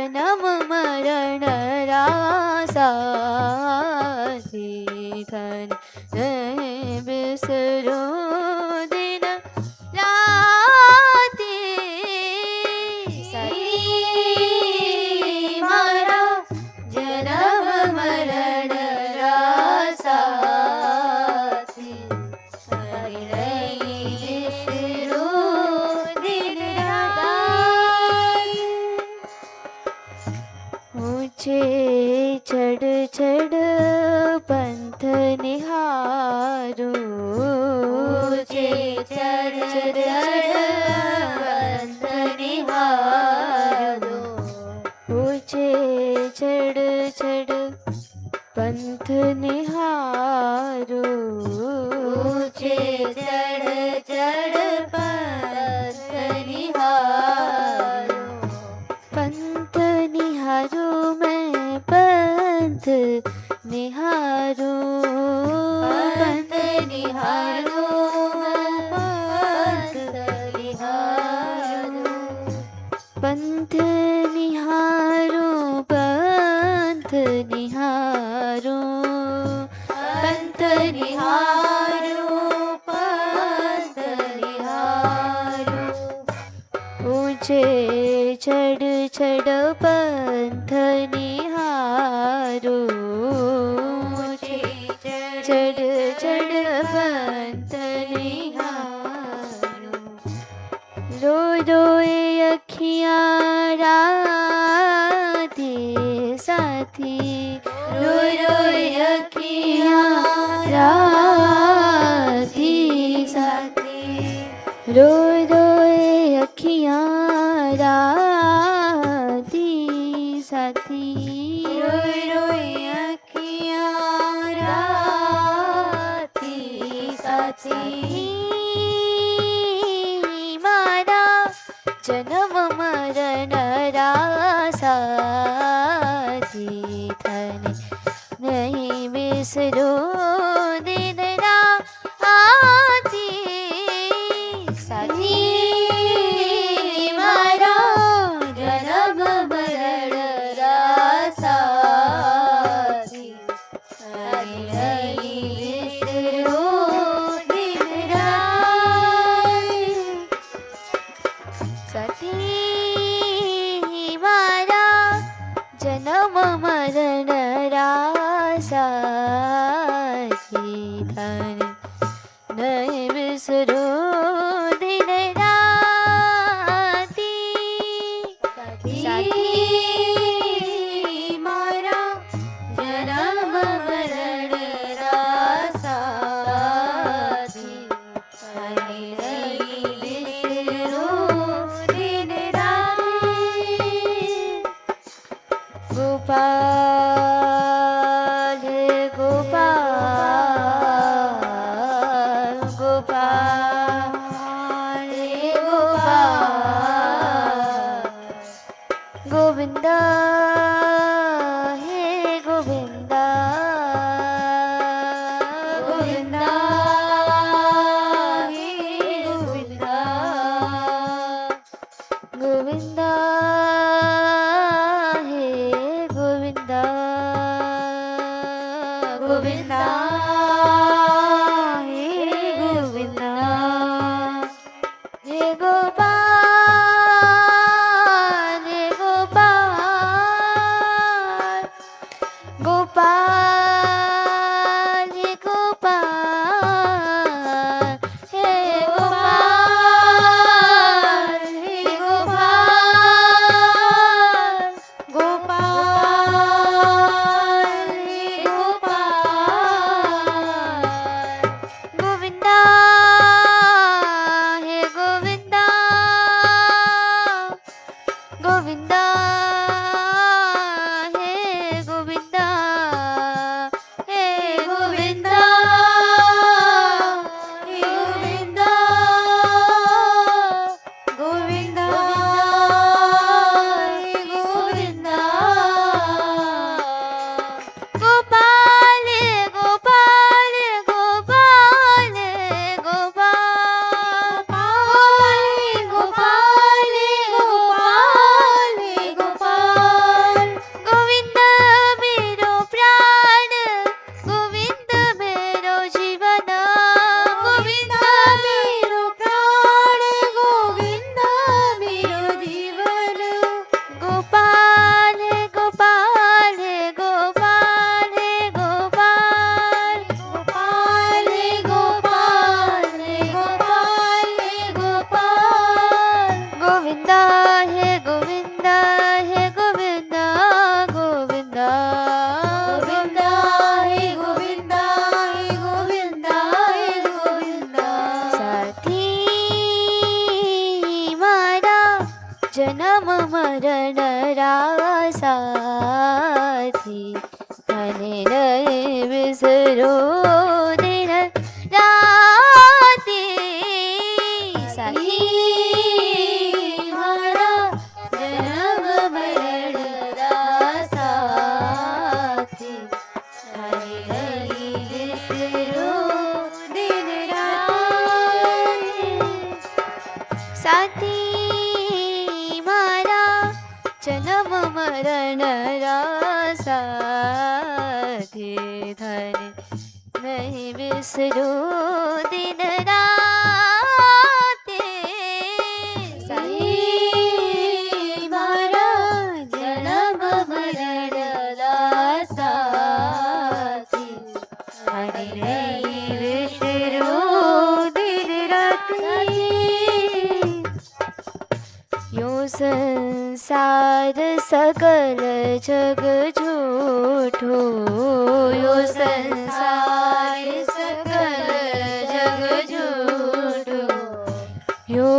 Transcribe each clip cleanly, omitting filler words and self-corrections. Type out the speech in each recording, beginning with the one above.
जन्म मरण रासाथी धन नहीं बिसरो दिन राती सही मारा जन्म मरण रासाथी नहीं बिसरो दिन राती ऊंचे चढ़ चढ़ पंथ निहारो ऊंचे चढ़ चढ़ पंथ निहारो ऊंचे चढ़ चढ़ पंथ निहारो ऊंचे चढ़ चढ़ पंथ निहारो पंथ निहारो मैं पंथ निहारो पंथ निहारो पंथ निहारो पंथ निहारो पंथ निहारो पंथ निहारो पंथ निहारो ऊंचे चढ़ चढ़ पंथ निहारो ऊंचे चढ़ चढ़ पंथ निहारो रो रोए अखियाँ राती साथी रो रोए अखियाँ राती साथी रो रोए अखियाँ राती साथी रोए रोए अखियाँ राती साथी मारा जन्म मरण रासाथी धन नहीं बिसरो दिन राती साथी मारा जन्म मरण रासाथी नहीं बिसरो दिन राती साथी मारा जन्म मरण रासाथी धन नहीं बिसरो दिन राती साथी मारा जन्म मरण रासाथी नहीं बिसरो दिन राती गोपाल गोपाल गोपाल गोपाल गोविंदा हे गोविंदा गोविंदा हे गोविंदा गोविंदा हे गोविंदा गोविंदा हे गोविंदा हे गोपाल साथी तने नहीं बिसरो दिन राती साथी मारा जन्म मरण रा साथी तने नहीं बिसरो दिन राती साथी मारा जन्म मरण रा साथी धन नहीं बिसरो दिन राते साथी मारा जन्म मरण रा साथी धन नहीं बिसरो दिन राते यो संसार सकल जग झूठो यो संसार सकल जग झूठो यो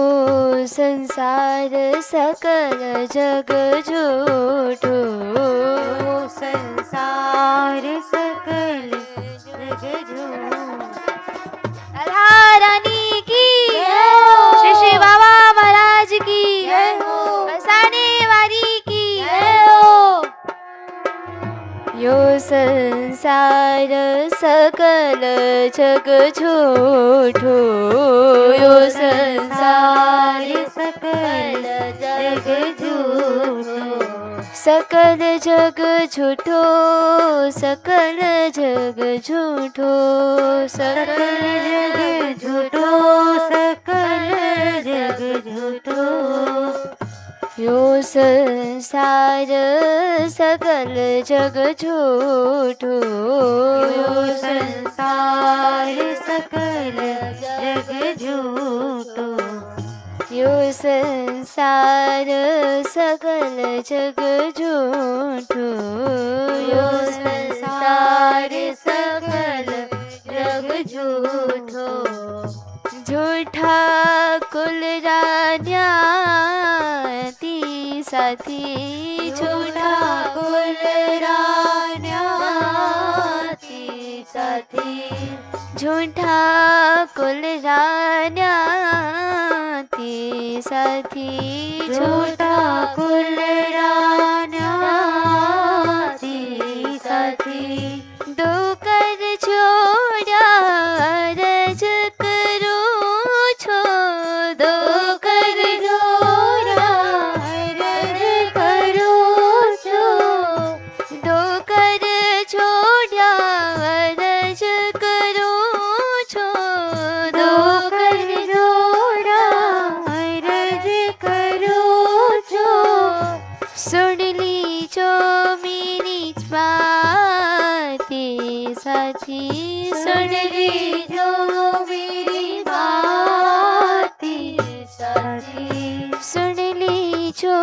संसार सकल जग झूठो संसार सकल जग झूठो राधा रानी की श्री श्री बाबा महाराज की बरसाने वाली की यो संसार सकल जग झूठो यो संसार सकल जग झूठो सकल जग झूठो सकल जग झूठो सकल जग झूठो सकल जग झूठो यो संसार सकल जग झूठो यो संसार सकल जग झूठो यो संसार सकल जग झूठो यो संसार सकल जग झूठो झूठा कुल रान्याती साथी झूठा कुल रान्याती साथी झूठा कुल रान्याती साथी झूठा कुल रान्याती साथी दो कर छोड़ा रज करो छो दो कर जोड़ा रज करो छो दो कर छोड़ा रज करो छो दो कर जोड़ा रज करो छो सुन ली जो मेरी बातें साथी सुन ली जो मेरी बातें साथी सुन ली जो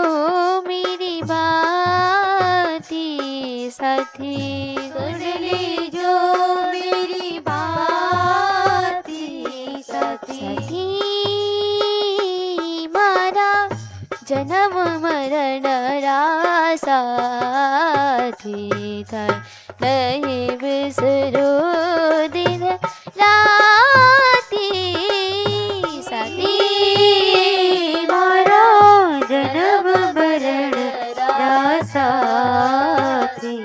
मेरी बातें साथी सुन ली जो मेरी बातें साथी मारा जन्म मरण रा साथी था नहीं बिसरो दिन राती साथी मारा जन्म मरण रा साथी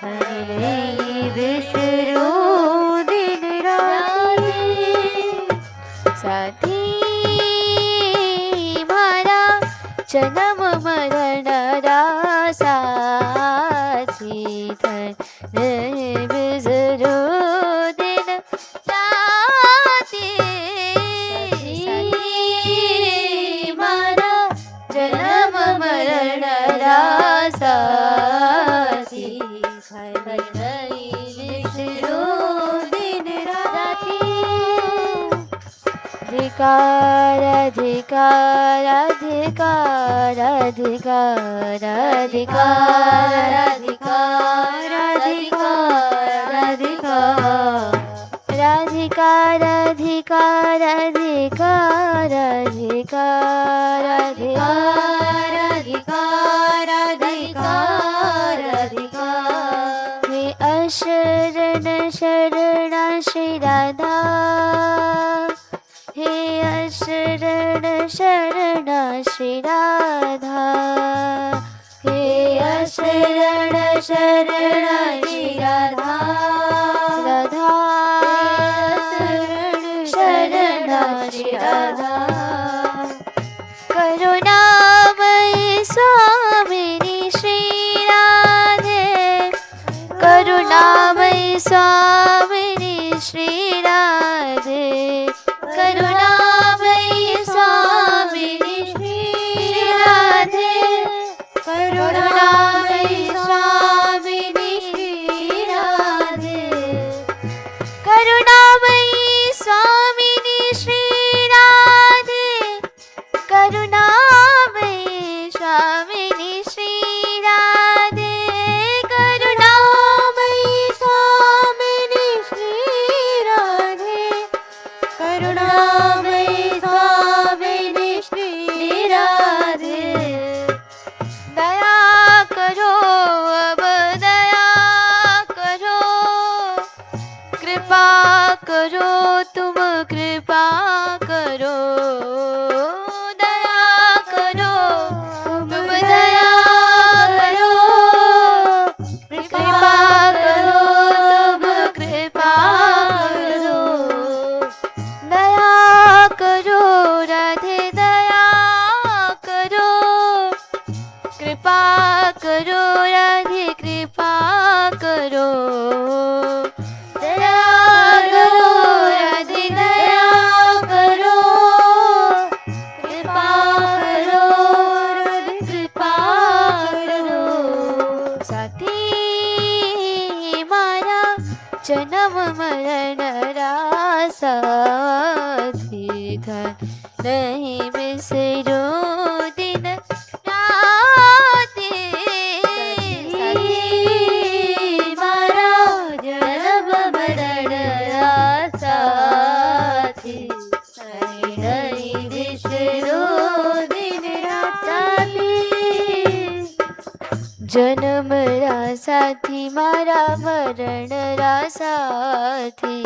नहीं बिसरो दिन राती साथी मारा जन्म मरण रा साथी नहीं बिसरो दिन राती साथी मारा जन्म मरण रा साथी नहीं बिसरो दिन राती अधिकार अधिकार अधिकार अधिकार अधिकार अधिकार अधिकार अधिकार अधिकार अधिकार अधिकार अधिकार अधिकार अधिकार श्री राधा हे शरण शरण श्री राधा राधा शरण श्री राधा करुणामयी स्वामिनी श्री राधे करुणामयी स्वामिनी श्री राधे करुणामयी स्वामिनी श्री राधे करुणामयी स्वामिनी श्री राधे करुणामयी स्वामिनी श्री राधे करुणामयी स्वामिनी श्री राधे करुणामयी स्वामिनी श्री राधे करुणामयी स्वामिनी श्री राधे दया करो अब दया करो कृपा करो तुम कृपा करो दया करो तुम दया करो कृपा करो तुम कृपा करो दया करो राधे दया करो कृपा करो राधे कृपा करो दया करो राधे दया करो कृपा करो राधे कृपा करो साथी मारा जन्म मरण रासाथी घर नहीं बिसरो दिन राते मारा जन्म मरण रासाथी नहीं बिसरो दिन राते जन्म रासाथी मारा मरण रासाथी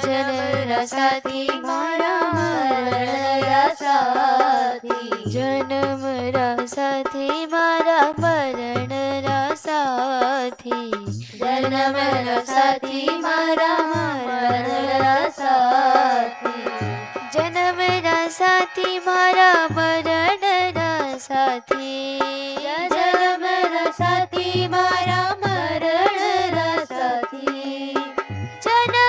जन्म रासाथी मारा मरण रासाथी जन्म रासाथी मारा मरण रासाथी जन्म रासाथी मारा मरण रासाथी जन्म रासाथी मारा मरण रासाथी जन्म रासाथी मारा मरण रासाथी जन्म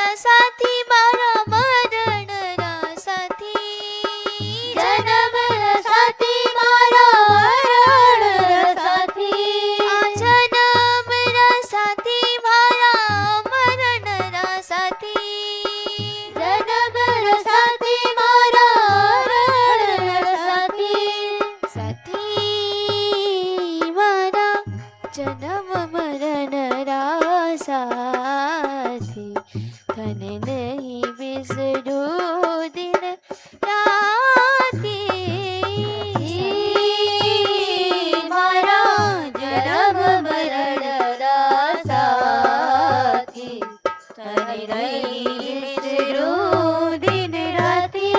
रासाथी मारा मरण रासाथी जन्म रासाथी मारा मरण रासाथी जन्म रासाथी मारा मरण रासाथी जन्म रासाथी मारा मरण रासाथी साथी मारा जन्म मरण रासाथी धन नहीं बिसरू दिन राती मारा जन्म मरण रासाथी धन नहीं बिसरू दिन राती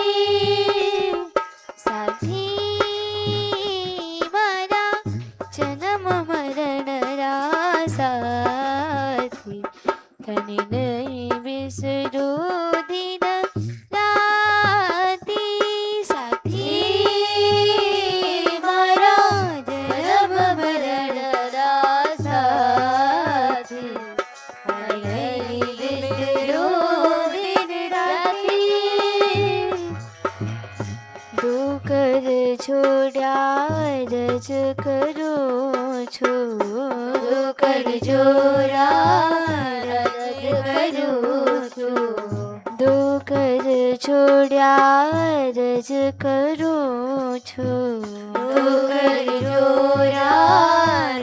साथी मारा जन्म मरण रासाथी धन नहीं बिसरू दिन राती साथी मारा जन्म मरण रासाथी धन नहीं बिसरू दिन राती दो कर छोड़ा रज करो छो दो कर जोड़ा रज करो छो दो कर छोड़ा रज करो छो दो कर जोड़ा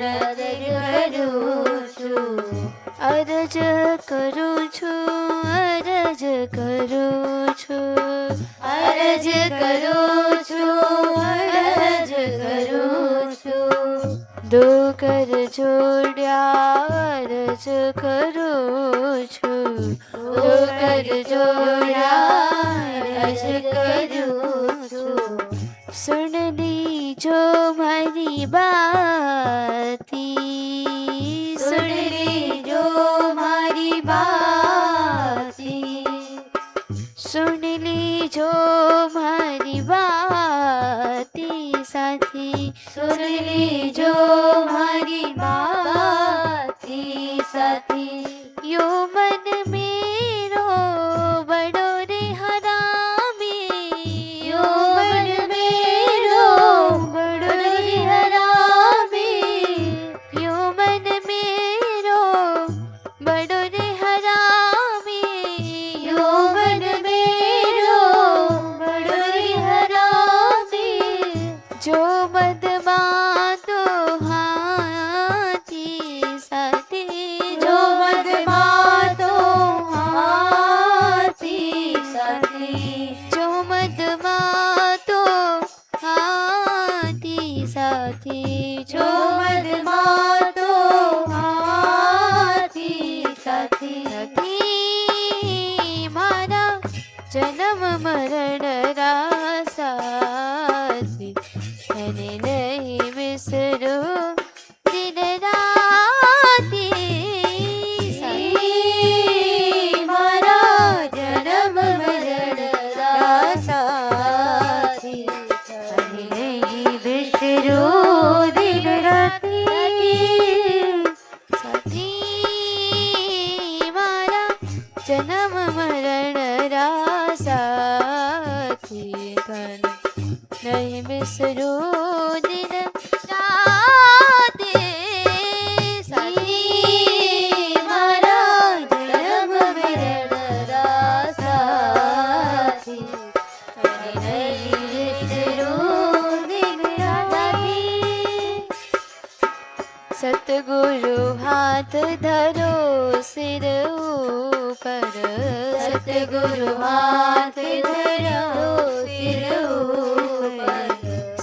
रज करो छो अरज करो छो अरज करो छो अरज करो छो अरज करो छो दो कर जोड़ा अरज करो छो दो कर जोड़ा अरज करो छो सुन लीजो मारी बाती, सुन लीजो मारी बाती, सुन लीजो मारी बाती साथी, सुन लीजो मारी बाती साथी। यो मन मेरो बड़ो रे हरामी, यो मन मेरो बड़ो रे हरामी, यो मन मेरो बड़ो रे हरामी, यो मन मेरो बड़ो रे हरामी। जो मद मातो हाथी साथी, जो मद मातो हाथी साथी, जो मद मातो हाथी साथी, जो मद मातो हाथी साथी। साथी मारा जन्म मरण रासाथी, मैंने नहीं बिसरू दिन राती साथी, मारा जन्म मरण रासाथी, नहीं बिसरू दिन राती। साथी मारा जन्म मरण रासाथी, धन नहीं बिसरू दिन राती साथी, मारा जन्म मरण रासाथी, नहीं बिसरू दिन राती। सतगुरु हाथ धरो सिर ऊपर, सतगुरु हाथ धरो सिर ऊपर,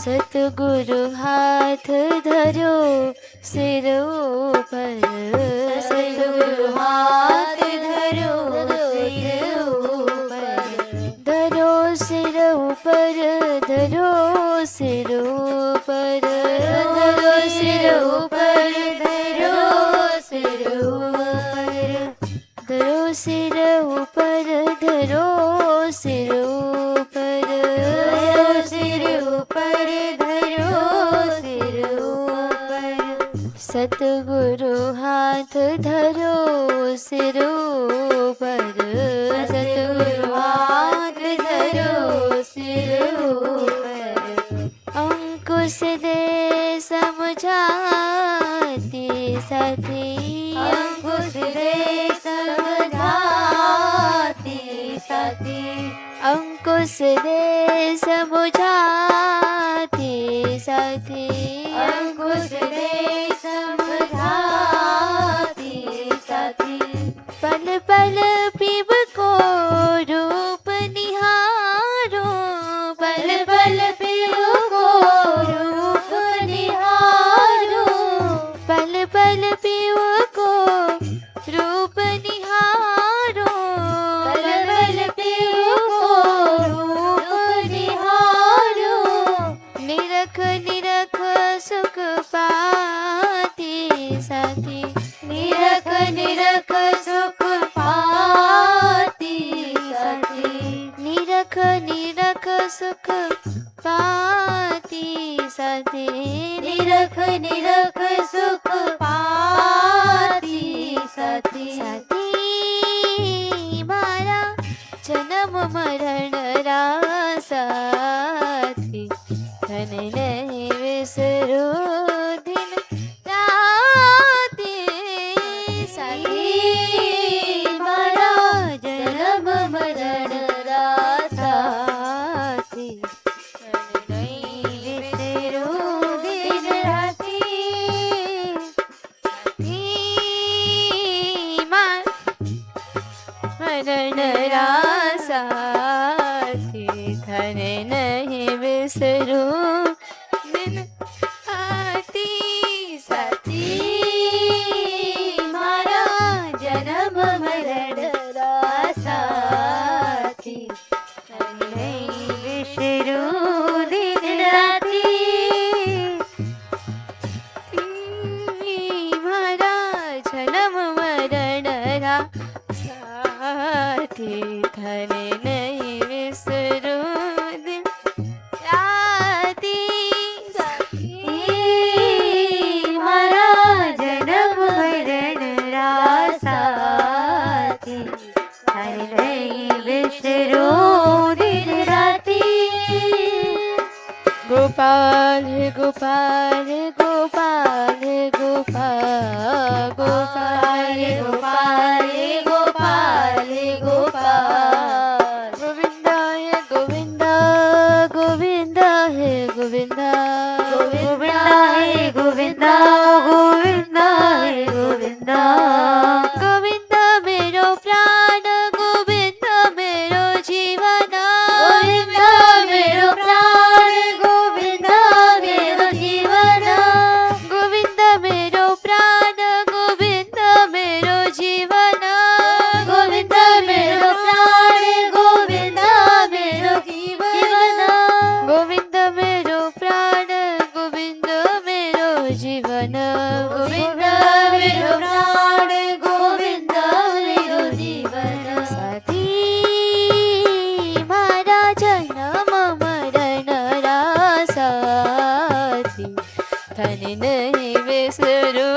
सतगुरु हाथ धरो सिर ऊपर, सतगुरु हाथ धरो सिर ऊपर, धरो सिर ऊपर, धरो सिर ऊपर, धरो सिर ऊपर, धरो सिर ऊपर, धरो सिर ऊपर, धरो सिर ऊपर, धरो सिर ऊपर, धरो सिर ऊपर। सतगुरु हाथ धरो सिर ऊपर, सतगुरु हाथ धरो सिर ऊपर, अंकुश दे समझाती साथी, अंकुश दे समझाती साथी, अंकुश दे समझाती साथी, अंकुश दे समझाती साथी। पल पल पीब को रूप निहारो, पल पल पीव को रूप निहारो, पल पल पीव को रूप निहारो, पल पल पीव को रूप निहारो, निरख निरख सुख पाती साथी, निरख निरख सुख पाती साथी, निरख निरख सुख पाती साथी, निरख निरख सुख पाती साथी। साथी मारा जन्म मरण रासाथी, धन नहीं बिसरू दिन राती साथी, मारा जन्म मरण रासाथी, नहीं बिसरू दिन राती। मरण रासाथी, धन नहीं बिसरू दिन आती साथी, मारा जन्म मरण रासाथी, नहीं बिसरू दिन गोपाल गोपाल गोपाल गोपाल गोपाल गोपाल गोपाल गोपाल गोविंदा है गोविंदा गोविंदा है गोविंदा गोविंदा है गोविंदा गोविंदा है गोविंदा गोविंदा मेरो प्राण गोविंदा मेरो जीवन गोविंदा मेरो प्राण गोविंदा मेरो जीवन गोविंदा मेरो प्राण गोविंदा मेरो जीवन गोविंदा मेरो प्राण गोविंदा मेरो जीवन गोविंद मेरो प्राण गोविंद मेरो जीवन गोविंदा मेरो प्राण गोविंदा मेरो जीवन साथी मारा जन्म मरण रासाथी तने नहीं विसरू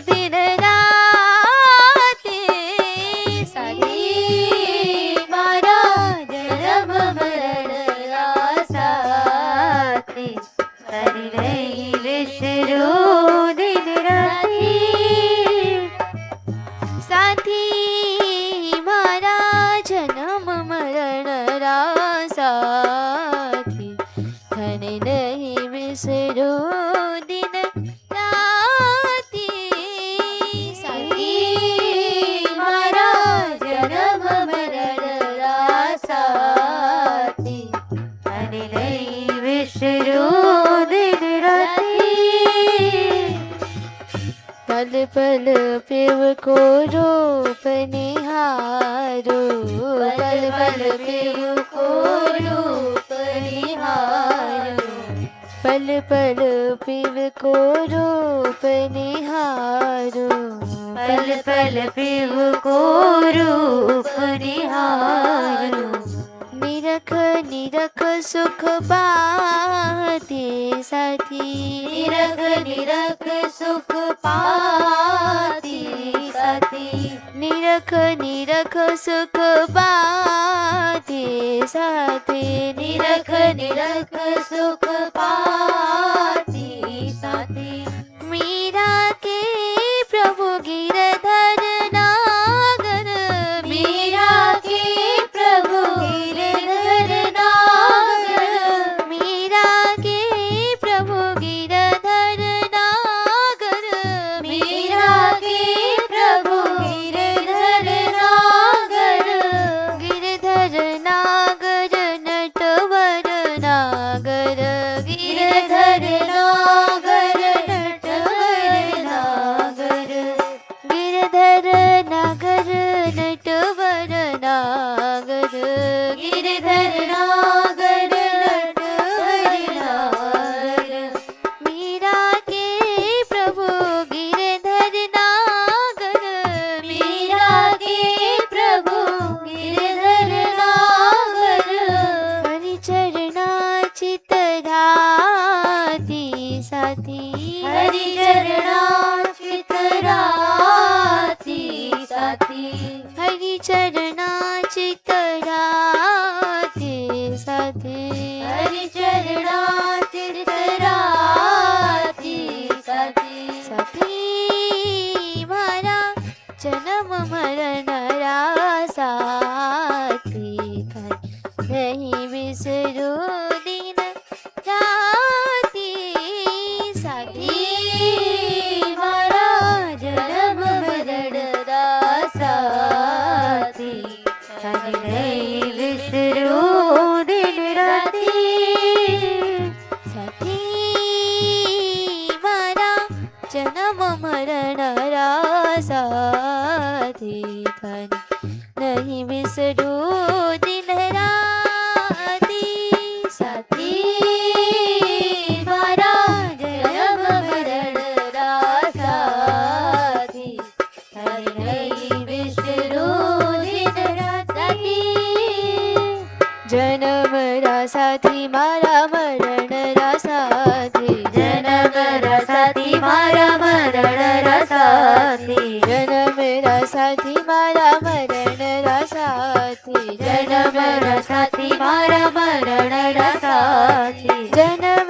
दिन राती साथी मारा जन्म मरण रासाती हरि नहीं विसरू दिन राती साथी मारा जन्म मरण रासाथी तने नहीं विसरू दिन राती साथी मारा जन्म मरण रासाती हरि नहीं विसरू दिन राती पल पल पिव को रूप निहारो पल पल पिव को रूप निहारो पल पल पिव को रूप निहारो पल पल पिव को रूप निहारो निरख निरख सुख पाते साथी निरख निरख सुख पाती साथी निरख निरख सुख पाते साथी निरख निरख सुख पाती साथी मीरा के प्रभु गिरधर नागर मीरा के प्रभु गिरधर नागर मीरा के प्रभु गिरधर नागर मीरा के प्रभु गिरधर नागर गिरधर नागर नटवर नागर गिरधर नागर नटवर नागर गिरधर नागर नटवर नागर गिरधर नागर नटवर नागर मीरा के प्रभु गिरधर नागर मीरा के प्रभु गिरधर नागर हरि चरणाची तराती साथी हरि चरणाची तराती साथी हरि चरणाची तराती साथी हरि चरणाची तराती साथी साथी मारा जन्म मरण रासाथी नहीं विसरू दिन राती साथी मारा जन्म मरण रासाती हरि नहीं विसरू दिन राती साथी मारा जन्म मरण रासाथी नहीं विसरू दिन राती साथी मारा जन्म मरण रासाती हरि नहीं विसरू दिन राती जन्म रासाथी मारा मरण रासाथी जन्म रासाती मारा मरण रासाती जन्म रासाथी मारा मरण रासाथी जन्म रासाती मारा मरण रासाती जन्म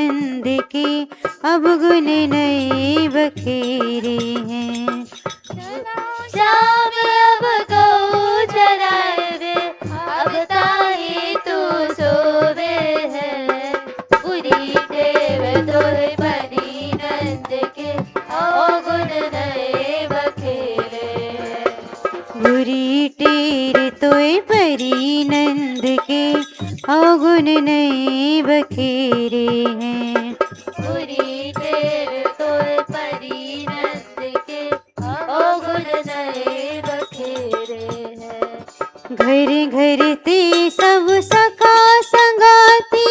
बुरी टेर तोय परी नंद के अवगुण नहीं बखेरे हैं। बुरी टेर तोय परी नंद के अवगुण नहीं बखेरे हैं। घर घर ते सब सखा संगाती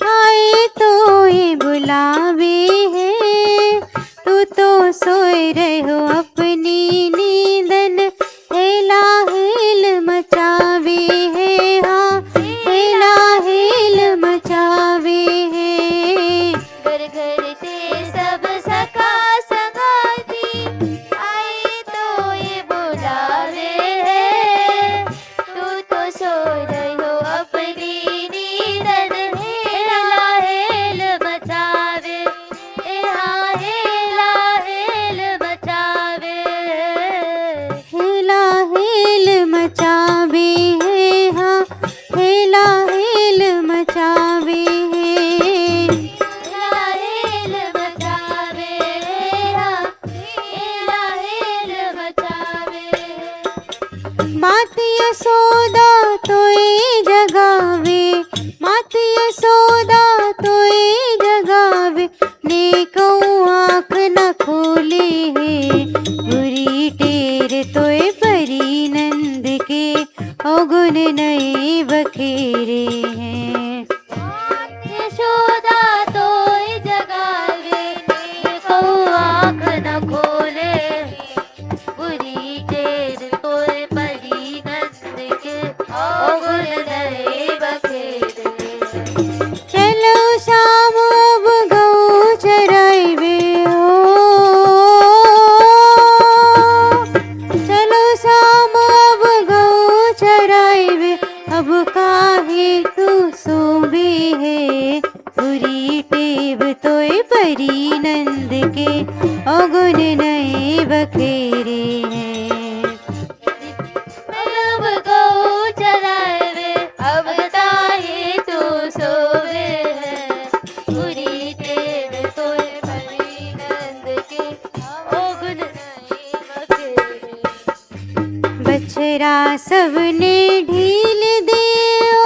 आए तो ये बुलावे हैं। तू तो सोए रहो अपनी नींदन हेला हेल मचावे है। हाँ हेला हेल मचावे है। घर घर ते सब सखा संगाती आए तो ये बुलावे हैं। तू तो सो रहो अपनी नींदन हेला हेल मचावे। हाँ हेला हेल मचावे। हेला हेल मचावे है। हाँ हेला हेल मचावे है। हेला हेल मचावे। हाँ हेला हेल मचावे। मात यशोदा तोय जगावे। मात यशोदा तोय जगावे ने को आँख न खोले है। बुरी टेर तोय परी नंद के अवगुण नहीं बखेरे हैं। यशोदा तोय जगावे को आँख न खोले। बुरी टेर तोय परी नंद के अवगुण नहीं बखेरे। चलो शाम अब गऊ चराइबे हो। चलो शाम अब गऊ चराइबे अब काहे तू सोबे है। बुरी टेव तोय परी नंद के अवगुण नहीं बखेरे हैं। अब गऊ चरावे अब ताही तू सोवे है। बुरी टेर तोय परी नंद के अवगुण नहीं बखेरे। बछरा सबने ढील देओ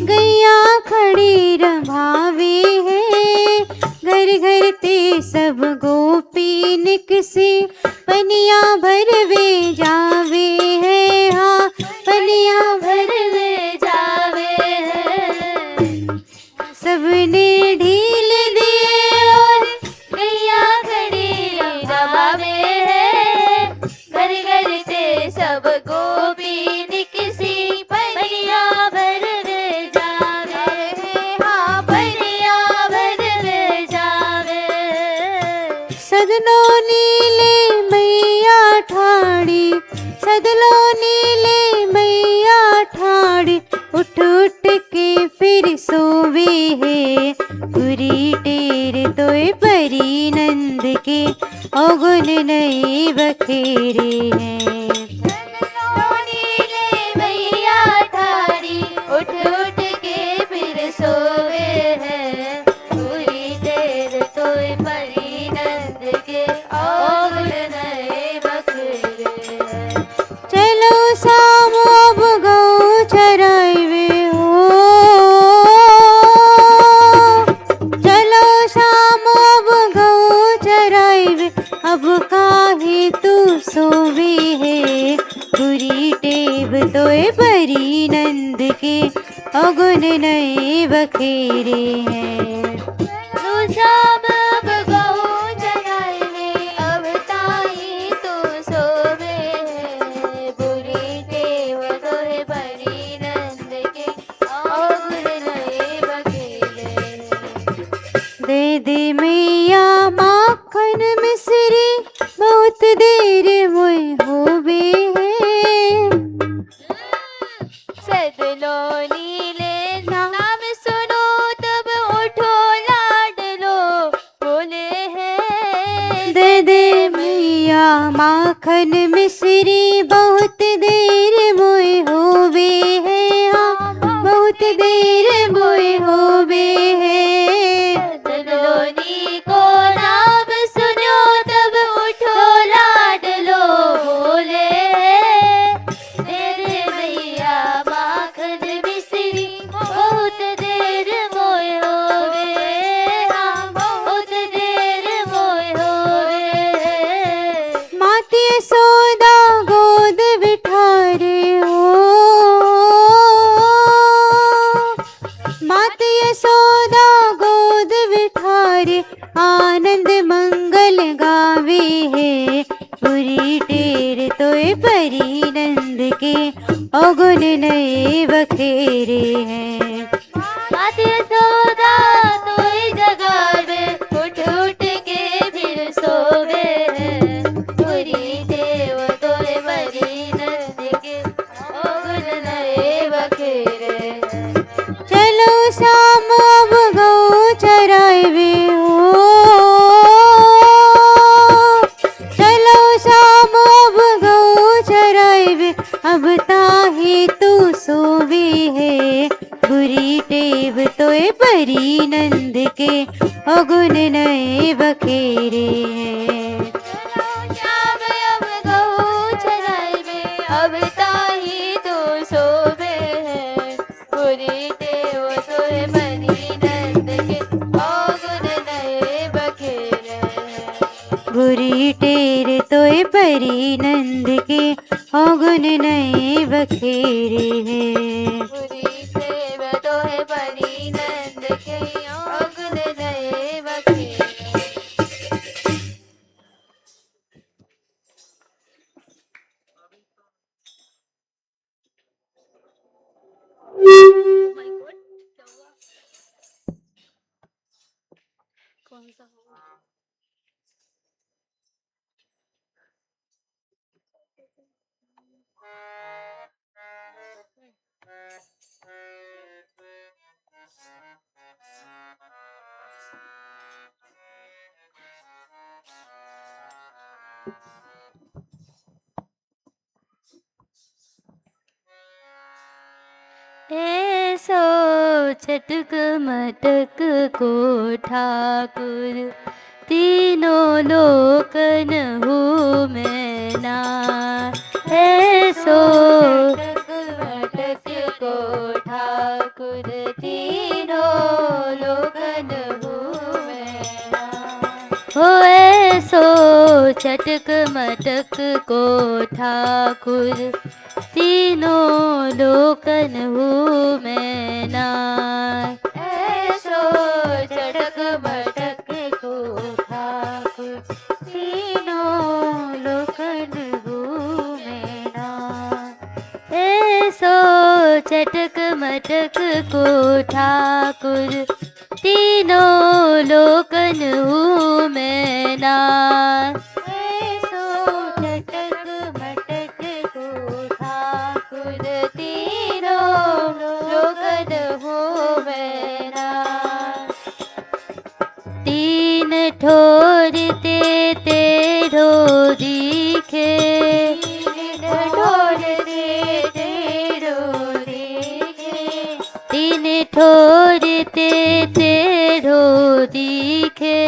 गैया खड़ी रभावे है। घर घर ते सब गोपी निकसी पनिया भरवे जावे है। हाँ पनिया भरवे जावे है। सबने ढील दिए और गैया खड़ी रवावे है। घर घर ते सब गोपी निकसी पनिया भरवे जावे है। हाँ पनिया भरवे जावे। सदलो नीले मैया ठाड़ी। सदलो नीले मैया ठाड़ी उठ उठ के फिर सोवे है। बुरी टेर तोय परी नंद के अवगुण नहीं बखेरे हैं। नीले मैया ठाड़ी उठ उठ के फिर सोवे है। बुरी टेर तोय परी नंद के अवगुण नहीं बखेरे हैं। चलो शाम अब गऊ चराइबे हो। चलो शाम अब गऊ चराइबे अब काहे तू सोवे है। बुरी टेव तोय परी नंद के अवगुण नहीं बखेरे हैं। तू शाम अब गऊ चरावे अब ताई तू सोवे है। बुरी टेव तोय परी नंद के अवगुण नहीं बखेरे हैं। दे दे मैया माखन मिश्री बहुत देर मोय होवे है। सदलो नीले नाम सुनो तब उठो लाडलो। अवगुण नए बखेरे हैं। मात यशोदा तोई जगावे, उठ उठ के फिर सोवे है। पूरी देव तोय बरी नंद के, अवगुण नए बखेरे हैं। चलो शाम अब गौ चराइबे हो, चलो शाम अब गौ चराइबे, अब ताही तू सोवे है। बुरी टेव तोय परी नंद के, अवगुण नए बखेरे हैं। श्याम अब गऊ चराइबे, अब ताही तो सोवे है। पूरी देव तोय बरी नंद के, अवगुण नए बखेरे हैं। बुरी टेर तोय परी नंद के, अवगुण नए बखेरे हैं। पूरी देव तोय बरी नंद के, अवगुण नए बखेरे हैं। कौन सा होगा? ऐसो चटक मटक को ठाकुर, तीनों लोकन हूँ मैं ना। ऐसो मटक को ठाकुर, तीनों लोकन हूँ मैं ना। हो ऐसो चटक मटक को ठाकुर, तीनों लोकन हूँ मैं ना। ऐसो चटक मटक को ठाकुर, तीनों लोकन हूँ मैं ना। ऐसो चटक मटक को ठाकुर, तीनों लोकन हूँ मैं ना। ऐसो चटक मटक को ठाकुर, तीनों लोकन हूँ मैं ना। तीन ठोर ते तेरो दिखे, ढोल दे तेरो देखे। तीन ठोर ते तेरो दिखे।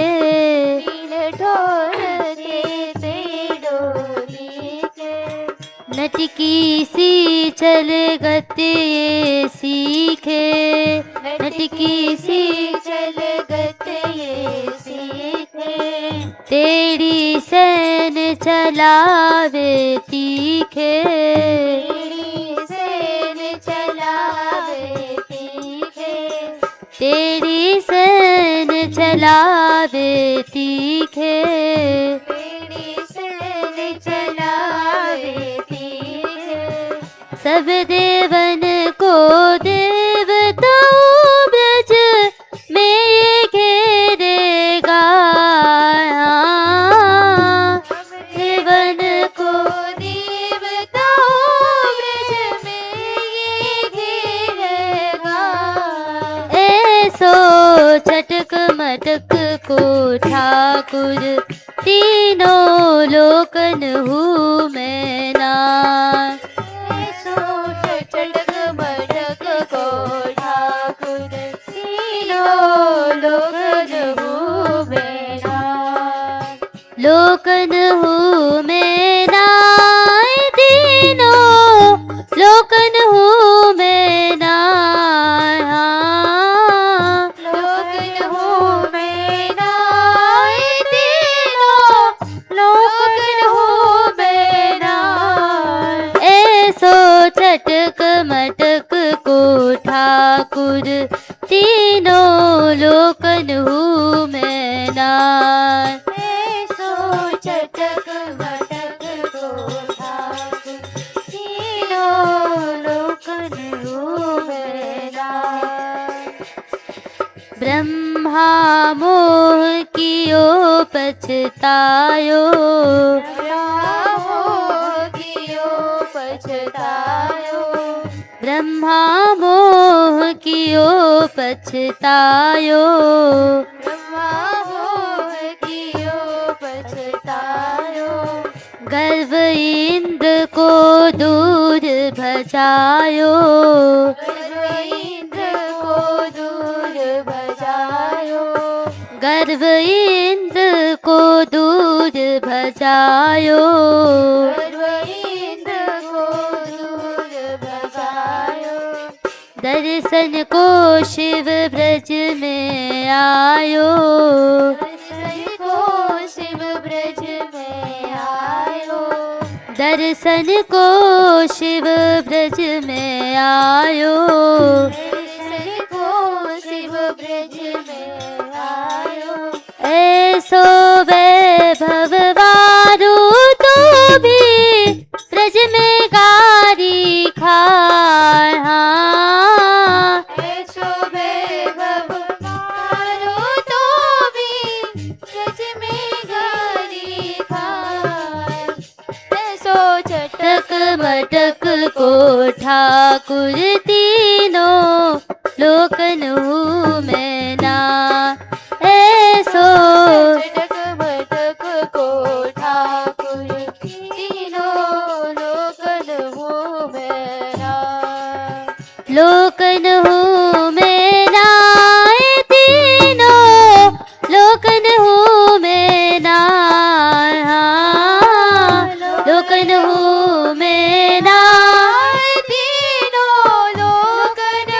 तीन ढोल दे तेरो देखे। नटकी सी चल गत ये सीखे, नटकी सी चल गत ये सीखे। तेरी सैन चलावे तीखे। तेरी सैन चलावे तीखे। तेरी सैन चलावे तीखे। तेरी सैन चलावे तीखे। सब देवन को देवताओं ब्रज में ये घेरेगा। देवन को देवताओं ब्रज में ये घेरेगा। ऐसो चटक मटक को ठाकुर, तीनों लोकन हूँ मैं ना। ऐसो चटक मटक को ठाकुर, तीनों लोकन हूँ मैं ना। लोकन हूँ मैं ना, तीनों लोकन हूँ मैं ना। लोकन हूँ मैं ना, तीनों लोकन हूँ मैं ना। ऐसो चटक मटक को ठाकुर, तीनों लोकन हूँ मैं ना। ऐसो चटक मटक को ठाकुर, तीनों ब्रह्मा मोह कियो पछतायो, ब्रह्मा मोह कियो पछतायो, गर्व इंद्र को दूर भजायो, गर्व इंद्र को दूर भजायो, दर्शन को शिव ब्रज में आयो, दर्शन को शिव ब्रज में आयो, ऐसो वैभव वारू तो भी ब्रज में गारी खाए, मटक को ठाकुर तीनों लोकन में ना, ऐसो मटक को ठाकुर तीनों लोकन में ना, लोकन में ना, तीनों लोकन में ना, लोकन में ना, तीनों लोकन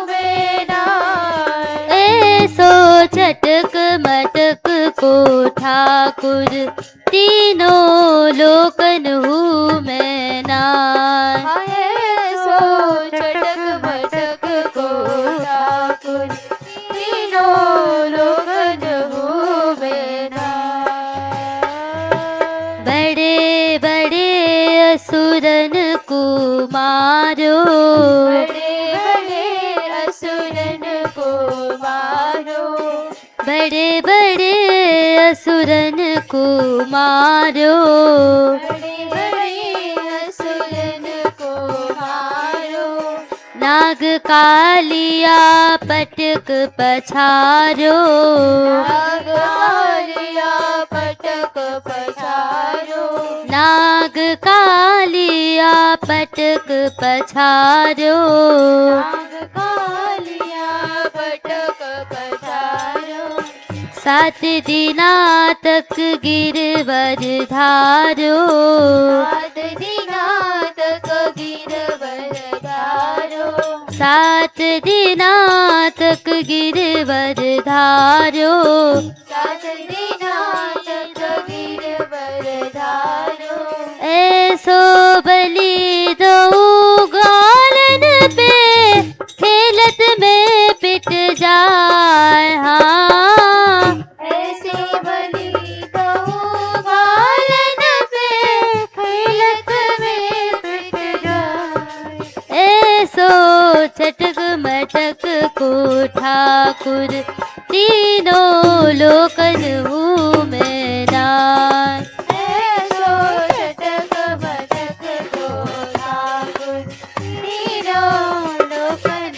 में ना, ऐसो चटक मटक को ठाकुर तीनों लोकन में ना, ऐसो चटक मटक को ठाकुर तीनों लोकन में ना, बड़े बड़े असुरन को मारो, बड़े बड़े असुरन को मारो, बड़े बड़े असुरन को मारो, बड़े बड़े असुरन को मारो, नाग कालिया पटक पछारो, नाग कालिया पटक पछारो, नाग कालिया पटक पछारो, नाग कालिया पटक पछारो, 7 दिना तक गिरवर धारो, 7 दिना तक गिरवर धारो, 7 दिना तक गिरवर धारो, 7 दिना तक गिरवर धारो, ऐसो बलि दऊ गालन पे खेलत में पिट जाए, ऐसे बलि दऊ गालन पे खेलत में पिट जाए, ऐसो चटक मटक को ठाकुर तीनों लोकन में ना, ऐसो चटक मटक को ठाकुर तीनों लोकन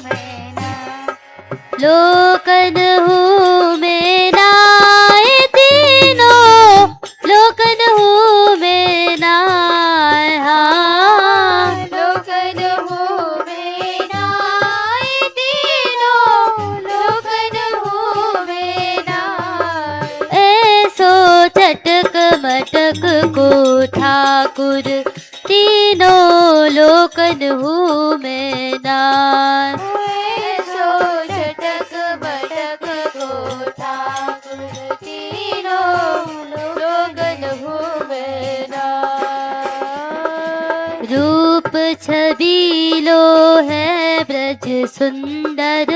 में ना, लोकन में ना, तीनों लोकन में ना, लोकन में ना, तीनों लोकन में ना, ऐसो चटक मटक को ठाकुर तीनों लोकन में ना, ऐसो चटक मटक को ठाकुर तीनों लोकन में ना, रूप छबीलो है ब्रज सुंदर,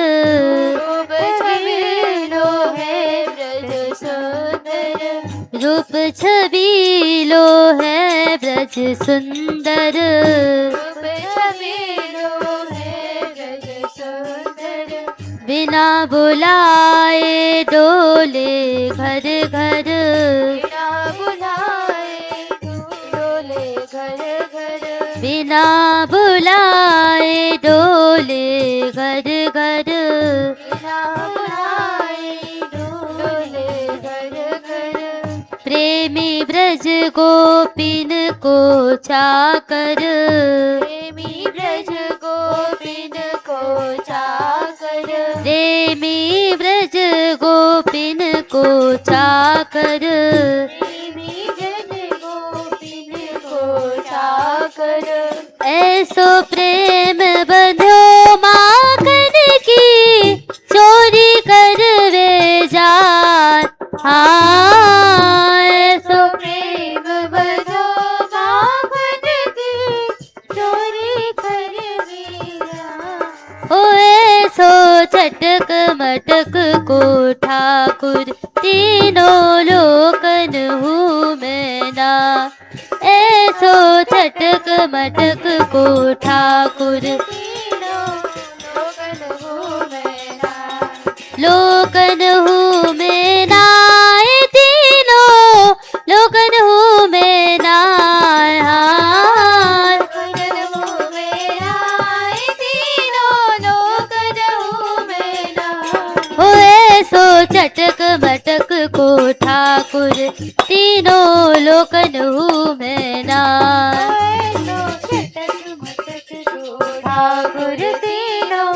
रूप छबीलो है ब्रज सुंदर, रूप छबीलो है ब्रज सुंदर, रूप छबीलो है ब्रज सुंदर, बिना बुलाए डोले घर घर, बिना बुलाए डोले घर घर, बिना बुलाए डोले घर घर, बिना बुलाए डोले घर घर। प्रेमी ब्रज गोपिन को चाकर, प्रेमी ब्रज गोपिन को चाकर, प्रेमी ब्रज गोपिन को चाकर, प्रेमी ब्रज गोपिन को चाकर। ऐसो प्रेम बंधो माखन की चोरी कर वे जान, हाँ ऐसो प्रेम बंधो माखन की चोरी कर वे जान। ओ ऐसो चटक मटक को ठाकुर तीनों लोकन हूँ मैं ना, ऐसो चटक मटक को ठाकुर लोकन हूँ मैं ना, तीनों लोकन हूँ मैं ना, हाँ हो ऐसो चटक मटक को ठाकुर तीनों लोकन हूँ मैं ना, ठाकुर तीनों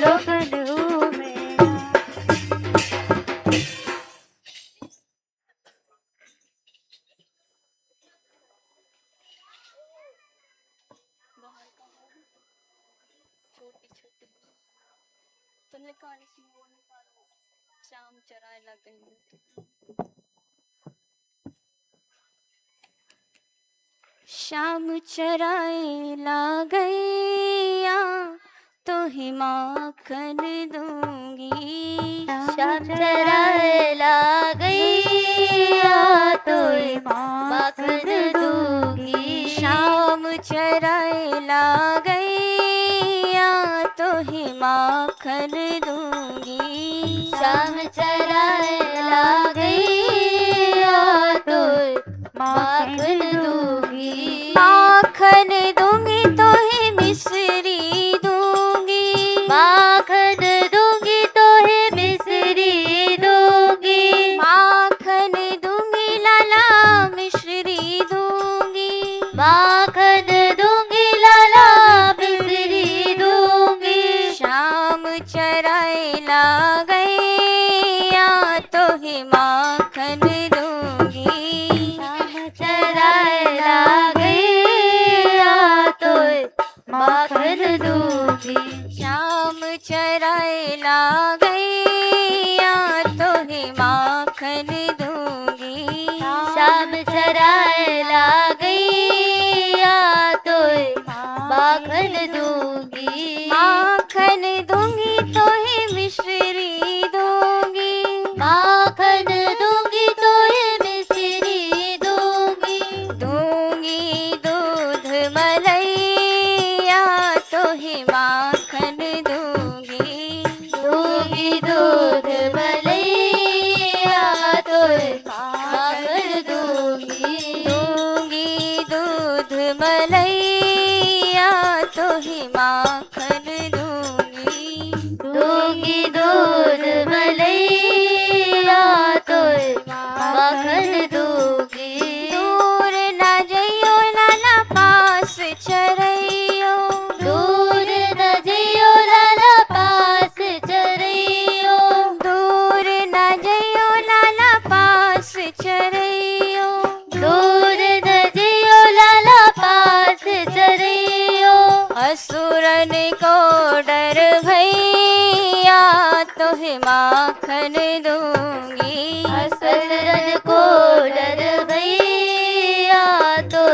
लोकन हूँ मैं। श्याम चराए ला गई, श्याम चराए ला गैया तो ही माखन दूंगी, श्याम चराए ला गैया तो माखन दूंगी, श्याम चराए ला गैया तो ही माखन दूंगी, श्याम चराए ला गैया तो माखन दूंगी, माखन दूंगी तो ही मिश्री दूंगी, माखन दूंगी तो ही मिश्री दूंगी, माखन दूंगी लाला मिश्री दूंगी, माखन दूंगी लाला मिश्री दूंगी, श्याम चराए ला गैया तो ही माखन दूंगी, श्याम चराए ला गैया तो माखन दूंगी, श्याम चराए ला गैया तो ही माखन दूंगी, श्याम चराए ला गैया तो माखन दूंगी, माखन दूंगी तो ही मिश्री दूंगी, माखन दूंगी तो ही मिश्री दूंगी, दूंगी दूध मलैया तो ही माखन दूंगी, दूंगी दूध मलैया तो माखन दूंगी, दूंगी दूध मलैया तो ही माखन दूंगी, दूंगी दूध मलैया तो माखन दूंगी, दूर न जइयो लाला पास चरइयो, दूर न जइयो लाला पास चरइयो, दूर न जइयो लाला पास चरइयो, दूर न जइयो लाला पास चरइयो, असुरन को डर भैया तो ही माखन दूंगी, असुरन को डर भैया तो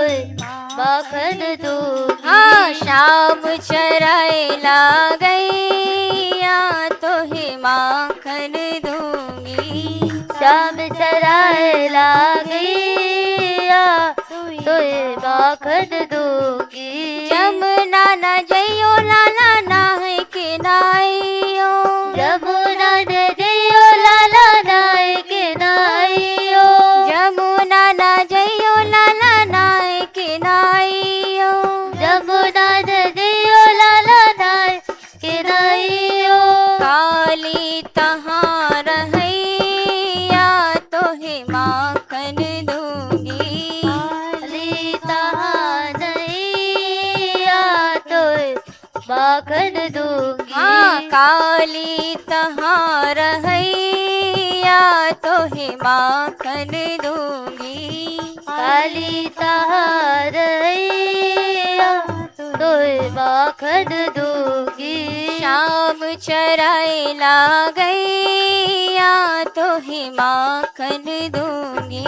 माखन दूंगी, हाँ श्याम चराए ला गैया तो ही माखन दूंगी, श्याम चराए ला गैया तो माखन दूंगी, जमुना न जइयो लाला नाह के नाइयो, जमुना यमुना नदियो लाला नाय के नाइयो। काली तहाँ रहैया तोहे माखन दूंगी। काली तहाँ नैया तोहे माखन दूंगी। हाँ काली तहाँ रहैया तोहे माखन दूंगी। काली तहाँ रैया तोहे माखन दूंगी। शाम चराए ला गैया तोहे माखन दूंगी।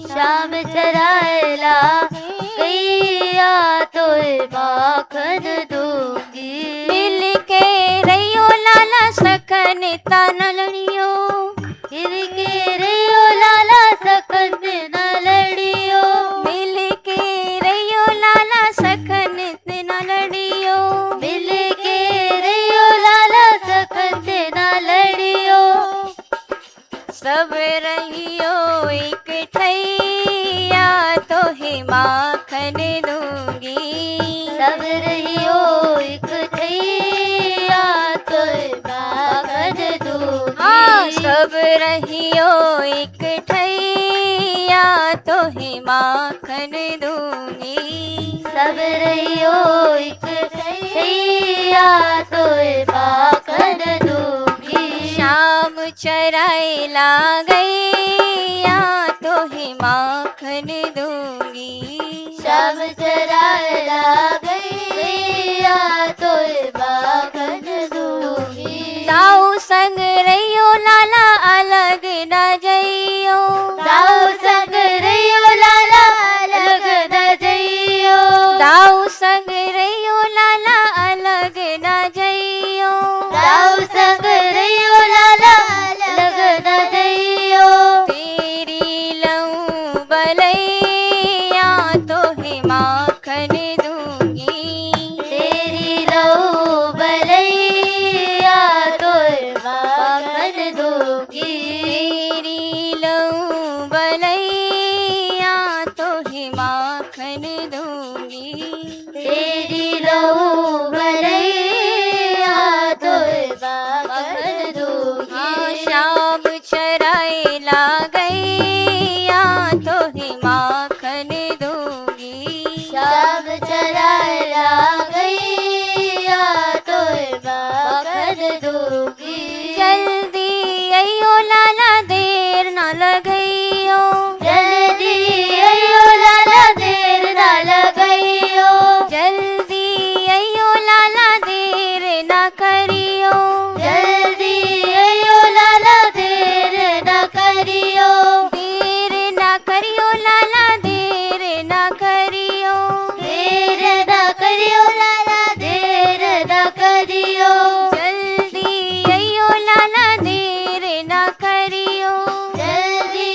शाम चराए ला गैया तोहे माखन दूंगी। मिल के रैयो लाला सकन तनलियो। गिर के रैयो लाला सकन न लड़ियो। मिल के रैयो लाला सकन न लड़ियो। मिल के रैयो लाला सकन न लड़ियो। सब रहियो एक ठैया तोहे माखन दूंगी। सब रहियो एक ठैया तोहे माखन दूंगी। हाँ सब रहियो एक ठैया तोहे माखन दूंगी। सब रहियो एक ठैया तोहे माखन दूंगी। शाम चराए ला गैया तोहे माखन दूंगी। शाम चराए ला गैया तोहे माखन दूंगी। दाऊ संग रहियो लाला अलग न जइयो। दाऊ संग रहियो लाला अलग न जइयो। दाऊ संग रहियो लाला अलग न जइयो। दाऊ संग रहियो लाला अलग न जइयो। तेरी लऊं बलैया तोहे माखन दूंगी। तेरी लहू बलैया तोहे माखन दूंगी। तेरी लऊं बलैया तोहे माखन दूंगी। तेरी लहू बलैया तोहे माखन दूंगी। हाँ शाम चराए ला गैया तोहे माखन दूंगी। शाम चराए ला गैया तोहे माखन दूंगी। जल्दी अइयो लाला देर न लगइयो। जल्दी अइयो लाला देर न लगइयो। जल्दी अइयो लाला देर न करियो। जल्दी अइयो लाला देर न करियो। देर न करियो लाला देर न करियो। देर न करियो लाला देर न करियो। जल्दी अइयो लाला देर न करियो। जल्दी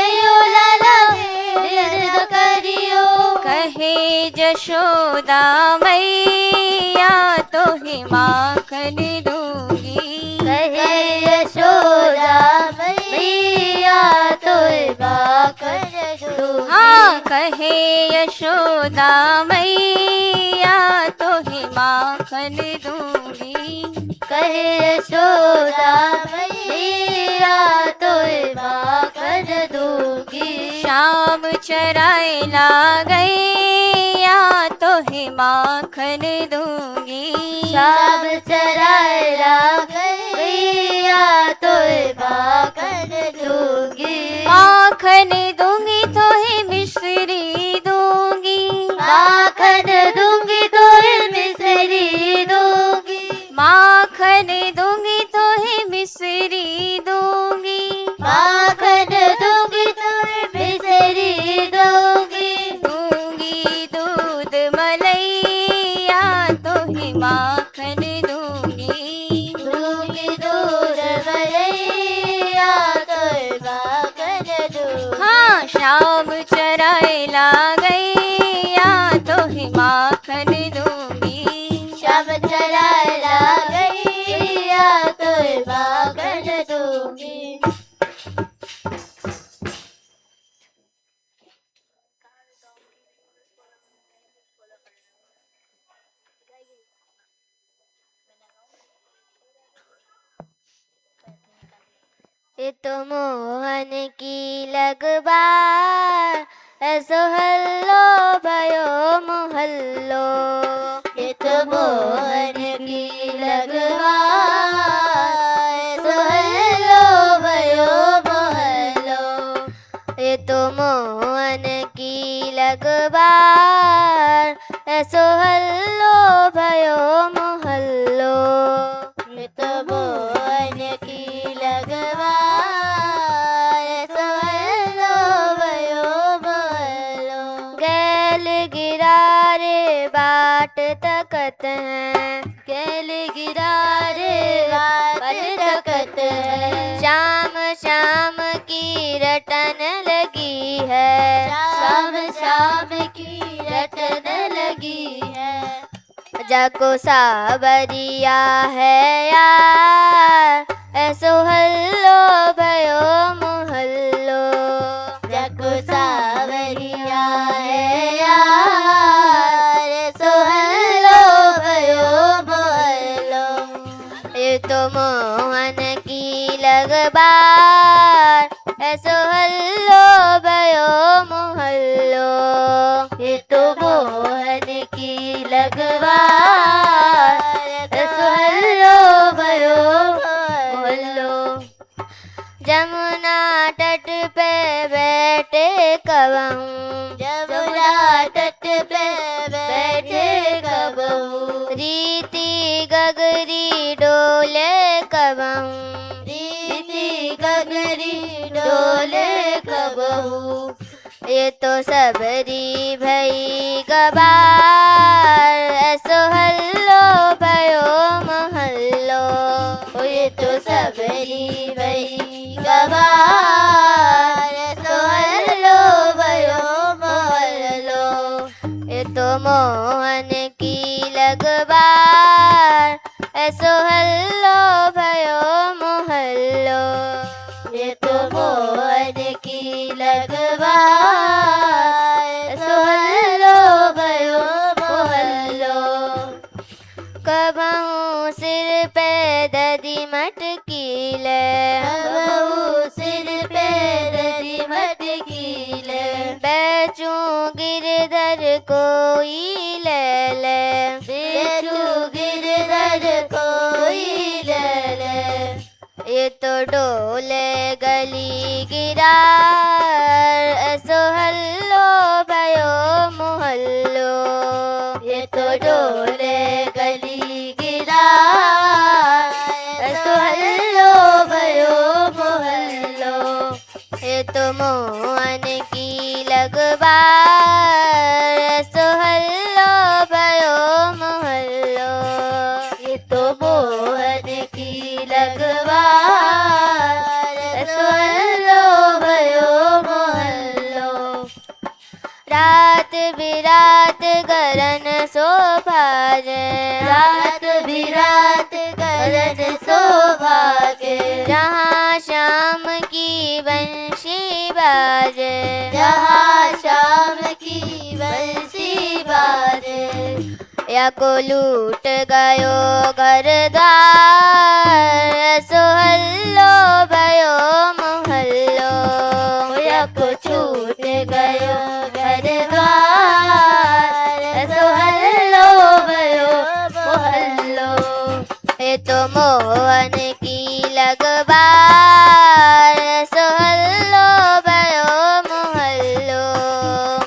अइयो लाला देर न करियो। कहे जशोदा मैया तोहे माखन दूंगी। कहे यशोदा मैया तोहे माखन दूंगी। हाँ कहे यशोदा मैया तोहे माखन दूंगी। कहे यशोदा मैया तोहे माखन दूंगी। शाम चराए ला गैया तोहे माखन दूंगी। शाम चराए ला गैया तोहे माखन दूंगी। माखन दूंगी तोहे मिश्री दूंगी। माखन दूंगी तोहे मिश्री दूंगी। माखन दूंगी तोहे मिश्री दूंगी। माखन दूंगी तोहे मिश्री दूंगी। दूंगी दूध मलैया तोहे माखन दूंगी। दूंगी दूध मलैया तोहे माखन दूंगी। हाँ शाम चराए ला गैया तोहे माखन दूंगी। शाम चराए ला गैया तोहे माखन दूंगी। ये तो मोहन की लगबार ऐसो हल्लो भयो मोहल्लो। ये तो मोहन की लगवार ऐसो हल्लो भयो मोहल्लो। ये तो मोहन की लगबार ऐसो हल्लो भयो मोहल्लो। ये तो मोहन की लगवार ऐसो हल्लो भयो मोहल्लो। गैल गिरारे बाट तकत हैं, गैल गिरारे बाट तकत है। शाम शाम की रटन लगी है, शाम शाम की रटन लगी है। जाको सावरिया है यार ऐसो हल्लो भयो मोहल्लो। जाको सावरिया है यार ऐसो हल्लो भयो मोहल्लो। ये तो मोहन की लगबार ऐसो हल्लो भयो मोहल्लो। ये तो मोहन की लगवार ऐसो हल्लो भयो मोहल्लो। जमुना तट पे बैठे कबहू, जमुना तट पे बैठे कबहू। रीति गगरी डोले कबहू, रीति गगरी डोले कबहू। ये तो सबरी भई गबार ऐसो हल्लो भयो मोहल्लो। ये तो सबरी भई गवार ऐसो हल्लो भयो मोहल्लो। ये तो मोहन की लगबार ऐसो हल्लो भयो मोहल्लो। ये तो मोहन की लगवार ऐसो हल्लो भयो मोहल्लो। कबहू सिर पे ददी मटकीले, कबहू सिर पे ददी मटकीले। बेचू गिरधर कोई ले ले, बेचू गिरधर कोई ले ले। ये तो डोले गली गिरार ऐसो हल्लो भयो मोहल्लो। ये तो डोले गली गिरार ऐसो हल्लो भयो मोहल्लो। ये तो मोहन की लगबार ऐसो हल्लो भयो मोहल्लो। ये तो मोहन की लगवार ऐसो हल्लो भयो मोहल्लो। रात बिरात गरन शोभाजे, रात बिरात गरज शोभागे। जहाँ शाम की बंशी बाजे, जहाँ शाम की बंसी बाजे। या को लूट गयो घर द्वार ऐसो हल्लो भयो मोहल्लो। या को छूट गयो घर द्वार ऐसो हल्लो भयो मोहल्लो। ये तो मोहन की लगबार ऐसो हल्लो भयो मोहल्लो।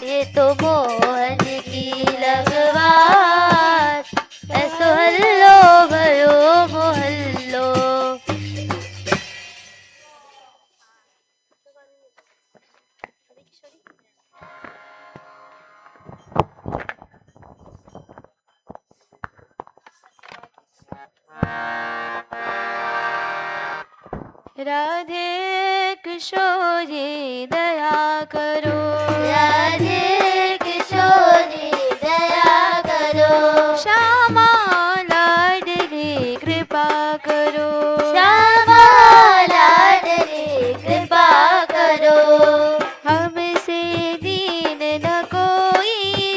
ये तो मोहन की लगवार ऐसो हल्लो भयो मोहल्लो। राधे किशोरी दया करो, राधे किशोरी दया करो। श्यामा लाडली कृपा करो, श्यामा लाडली कृपा करो। हमसे दीन न कोई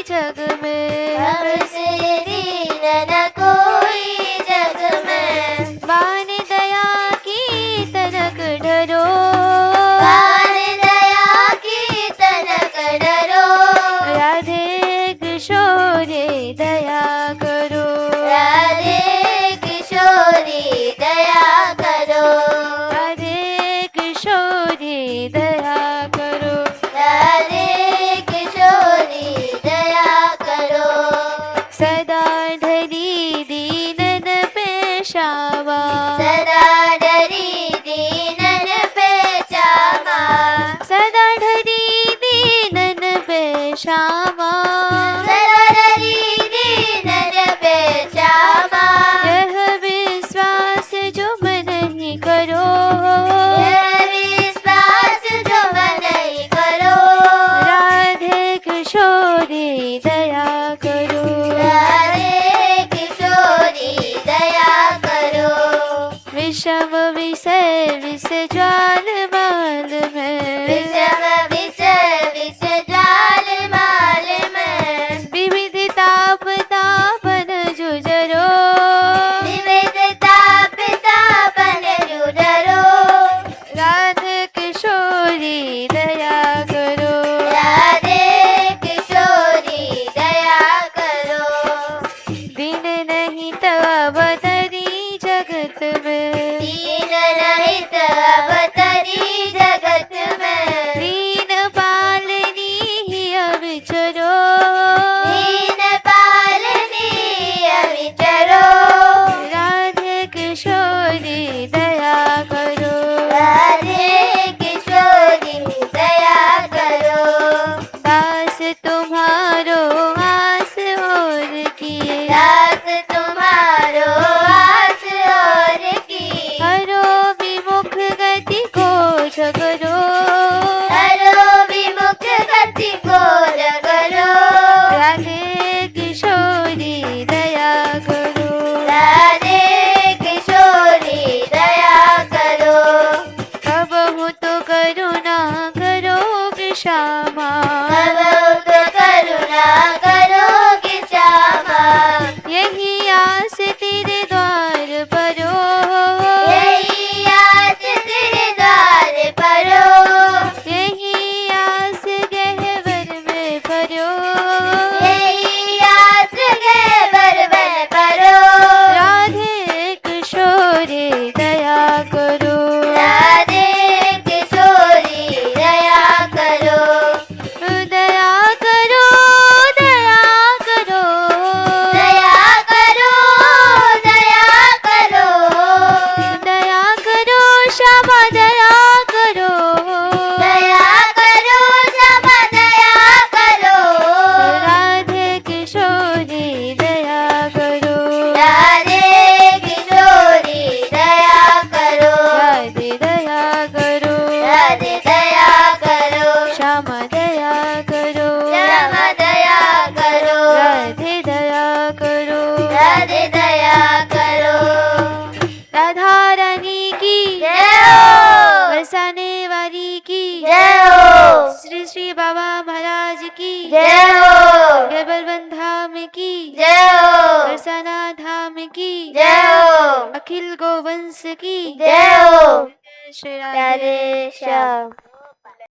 जग में, हमसे दीन न कोई जग में। वान दया की तनक ढरो धरी दीनन पे श्यामा, सदा डरी दीनन पे श्यामा, सदा धरी दीनन पे श्यामा, सदा डरी दीनन पे श्यामा, यह विश्वास जो मन ही करो, यह विश्वास जो मन ही करो, राधे किशोरी दया करो, राधे किशोरी दया करो, विषम विषय विष ज्वाल माल में, विषम विष विष जाल माल में, विविध ताप तापन जुझरो, विविध ताप तापन जुझरो, राधे किशोरी दया करो, राधे किशोरी दया करो, दिन नहीं तब अवतरी जगत में, दीन रहित अवतरी जगत में, दीन पालनी ही अविचरो, दीन पालनी अविचरो, राधे किशोरी दया करो, राधे किशोरी दया करो, दास तुम्हारो आस और किए, दास तुम्हारो आस और की, हरो विमुख गति को झगरो, हरो विमुख गति को रगरो, राधे किशोरी दया करो, राधे किशोरी दया करो, कबहु तो करुणा करो कि श्यामा, बहुत करुणा करोगे श्यामा, यही आस तेरे द्वार परो, यही आस तेरे द्वार परो, यही आस गहवर में परो, यही आस गहवर में परो, राधे किशोरी दया करो, राधे किशोरी दया करो, दया करो, दया करो, दया करो, दया करो, दया करो श्यामा दया करो, दया करो क्षमा दया करो, राधे किशोरी दया करो, राधे किशोरी दया करो, राधे दया करो, राधे दया करो, श्यामा दया करो, क्षमा दया करो, राधे दया करो, राधे दया करो, राधा रानी की जय हो, बरसाने वाली की जय हो, श्री श्री बाबा महाराज की जय हो, गबरबंध धाम की जय हो, बरसाना धाम की जय हो, अखिल गोवंश की जय हो, श्री राधे राधे श्याम।